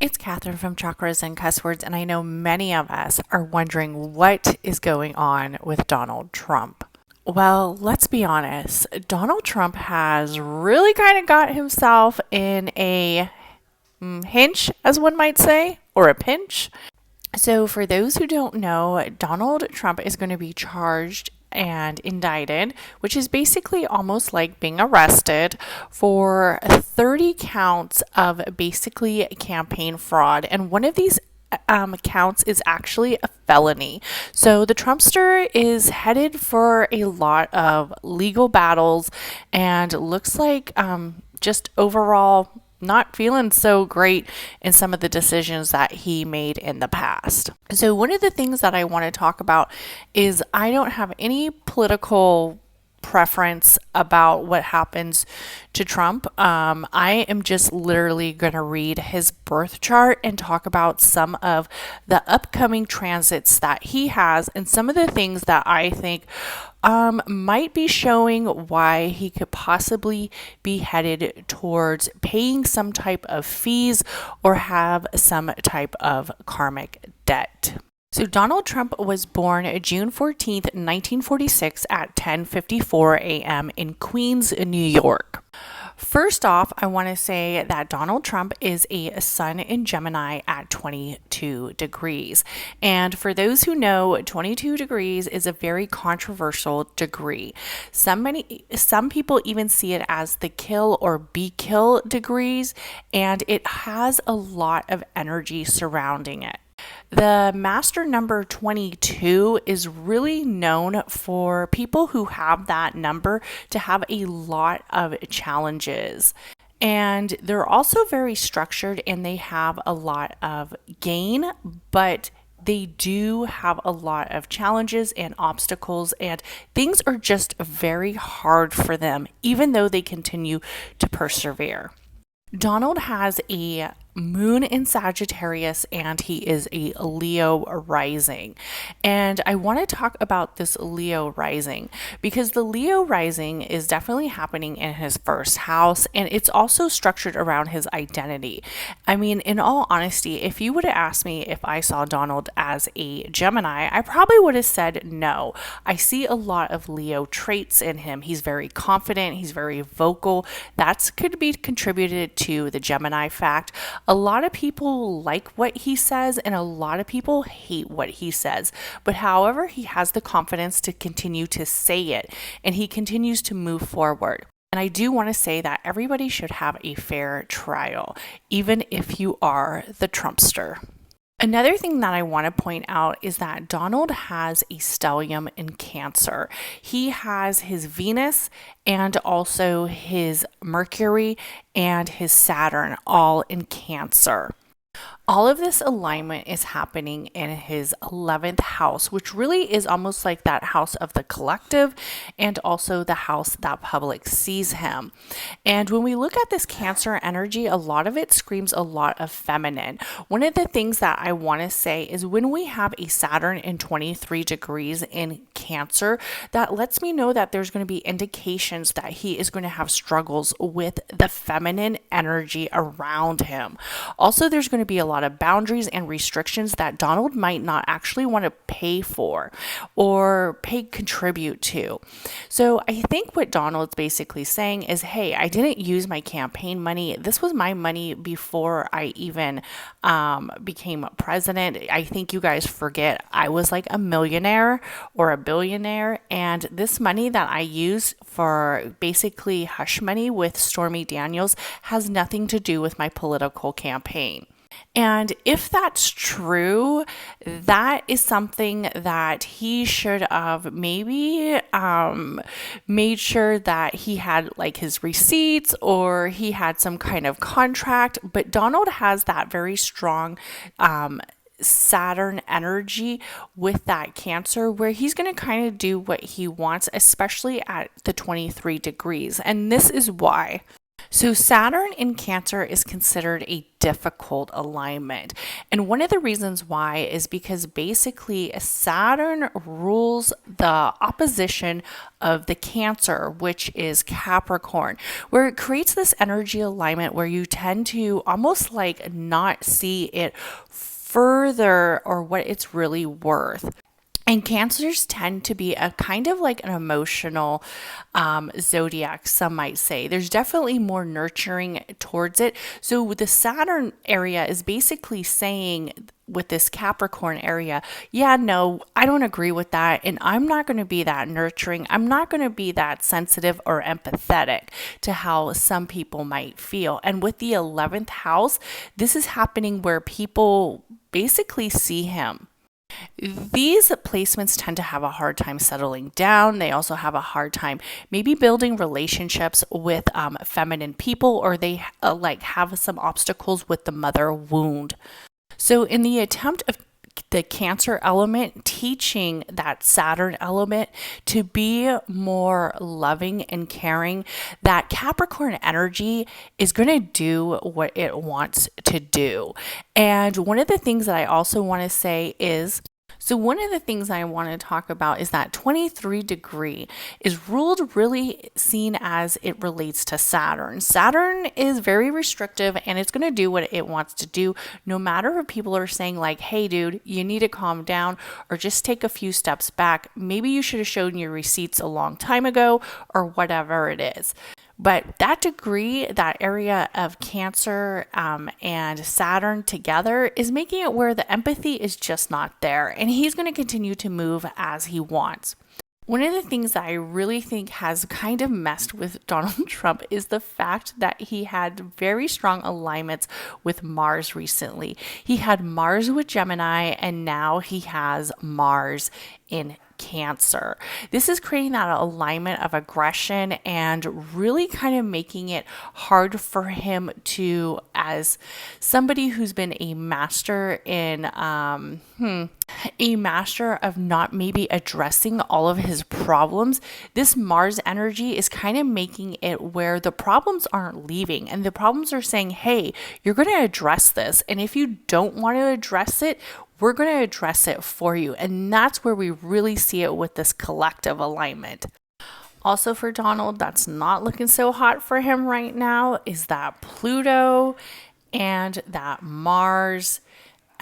It's Catherine from Chakras and Cuss Words, and I know many of us are wondering what is going on with Donald Trump. Well, let's be honest. Donald Trump has really kind of got himself in a hinge, as one might say, or a pinch. So, for those who don't know, Donald Trump is going to be charged and indicted, which is basically almost like being arrested for 30 counts of basically campaign fraud. And one of these counts is actually a felony. So the Trumpster is headed for a lot of legal battles and looks like just overall not feeling so great in some of the decisions that he made in the past. So, one of the things that I want to talk about is I don't have any political preference about what happens to Trump. I am just literally going to read his birth chart and talk about some of the upcoming transits that he has and some of the things that I think might be showing why he could possibly be headed towards paying some type of fees or have some type of karmic debt. So Donald Trump was born June 14th, 1946 at 10:54 a.m. in Queens, New York. First off, I want to say that Donald Trump is a sun in Gemini at 22 degrees. And for those who know, 22 degrees is a very controversial degree. Some people even see it as the kill or be kill degrees, and it has a lot of energy surrounding it. The master number 22 is really known for people who have that number to have a lot of challenges. And they're also very structured and they have a lot of gain, but they do have a lot of challenges and obstacles, and things are just very hard for them, even though they continue to persevere. Donald has a moon in Sagittarius and he is a Leo rising. And I want to talk about this Leo rising because the Leo rising is definitely happening in his first house and it's also structured around his identity. I mean, in all honesty, if you would have asked me if I saw Donald as a Gemini, I probably would have said no. I see a lot of Leo traits in him. He's very confident, he's very vocal. That could be contributed to the Gemini fact. A lot of people like what he says and a lot of people hate what he says. But however, he has the confidence to continue to say it and he continues to move forward. And I do want to say that everybody should have a fair trial, even if you are the Trumpster. Another thing that I want to point out is that Donald has a stellium in Cancer. He has his Venus and also his Mercury and his Saturn all in Cancer. All of this alignment is happening in his 11th house, which really is almost like that house of the collective and also the house that public sees him. And when we look at this Cancer energy, a lot of it screams a lot of feminine. One of the things that I want to say is when we have a Saturn in 23 degrees in Cancer, that lets me know that there's going to be indications that he is going to have struggles with the feminine energy around him. Also, there's going to be a lot of boundaries and restrictions that Donald might not actually want to pay for or contribute to. So I think what Donald's basically saying is, hey, I didn't use my campaign money. This was my money before I even became president. I think you guys forget I was like a millionaire or a billionaire, and this money that I use for basically hush money with Stormy Daniels has nothing to do with my political campaign. And if that's true, that is something that he should have maybe made sure that he had like his receipts or he had some kind of contract. But Donald has that very strong Saturn energy with that Cancer where he's going to kind of do what he wants, especially at the 23 degrees. And this is why. So, Saturn in Cancer is considered a difficult alignment. And one of the reasons why is because basically Saturn rules the opposition of the Cancer, which is Capricorn, where it creates this energy alignment where you tend to almost like not see it further or what it's really worth. And cancers tend to be a kind of like an emotional zodiac, some might say. There's definitely more nurturing towards it. So the Saturn area is basically saying with this Capricorn area, yeah, no, I don't agree with that. And I'm not going to be that nurturing. I'm not going to be that sensitive or empathetic to how some people might feel. And with the 11th house, this is happening where people basically see him. These placements tend to have a hard time settling down. They also have a hard time maybe building relationships with feminine people, or they like have some obstacles with the mother wound. So, in the attempt of the Cancer element teaching that Saturn element to be more loving and caring, that Capricorn energy is going to do what it wants to do. And one of the things that I also want to say is, so one of the things I want to talk about is that 23 degree is ruled really seen as it relates to Saturn. Saturn is very restrictive and it's going to do what it wants to do, no matter if people are saying like, hey dude, you need to calm down or just take a few steps back. Maybe you should have shown your receipts a long time ago or whatever it is. But that degree, that area of Cancer and Saturn together is making it where the empathy is just not there. And he's going to continue to move as he wants. One of the things that I really think has kind of messed with Donald Trump is the fact that he had very strong alignments with Mars recently. He had Mars with Gemini, and now he has Mars in Cancer. This is creating that alignment of aggression and really kind of making it hard for him to, as somebody who's been a master in a master of not maybe addressing all of his problems, this Mars energy is kind of making it where the problems aren't leaving and the problems are saying, hey, you're going to address this. And if you don't want to address it, we're going to address it for you. And that's where we really see it with this collective alignment. Also for Donald, that's not looking so hot for him right now, is that Pluto and that Mars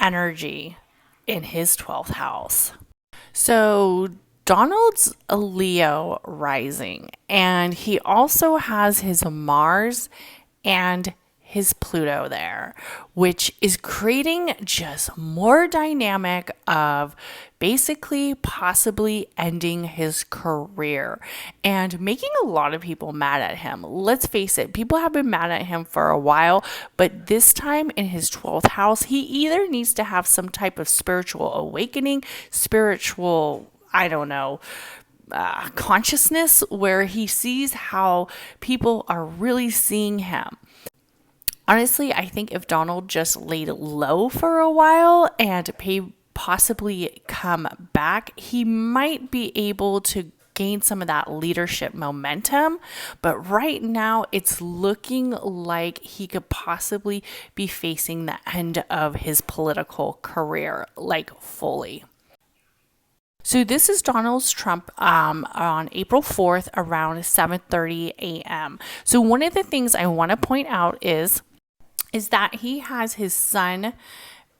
energy in his 12th house. So Donald's a Leo rising, and he also has his Mars and his Pluto there, which is creating just more dynamic of basically possibly ending his career and making a lot of people mad at him. Let's face it, people have been mad at him for a while, but this time in his 12th house, he either needs to have some type of spiritual awakening, spiritual, I don't know, consciousness where he sees how people are really seeing him. Honestly, I think if Donald just laid low for a while and possibly come back, he might be able to gain some of that leadership momentum. But right now, it's looking like he could possibly be facing the end of his political career, like fully. So this is Donald Trump on April 4th around 7:30 a.m. So one of the things I want to point out is that he has his sun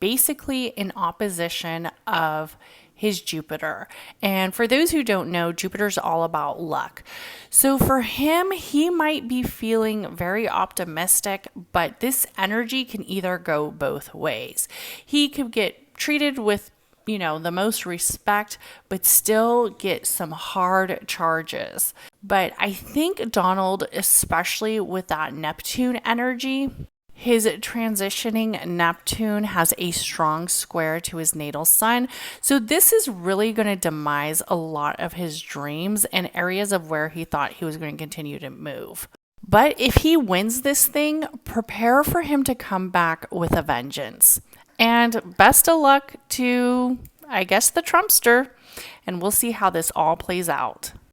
basically in opposition of his Jupiter. And for those who don't know, Jupiter's all about luck. So for him, he might be feeling very optimistic, but this energy can either go both ways. He could get treated with the most respect, but still get some hard charges. But I think Donald, especially with that Neptune energy, his transitioning Neptune has a strong square to his natal sun. So this is really going to demise a lot of his dreams and areas of where he thought he was going to continue to move. But if he wins this thing, prepare for him to come back with a vengeance. And best of luck to, I guess, the Trumpster. And we'll see how this all plays out.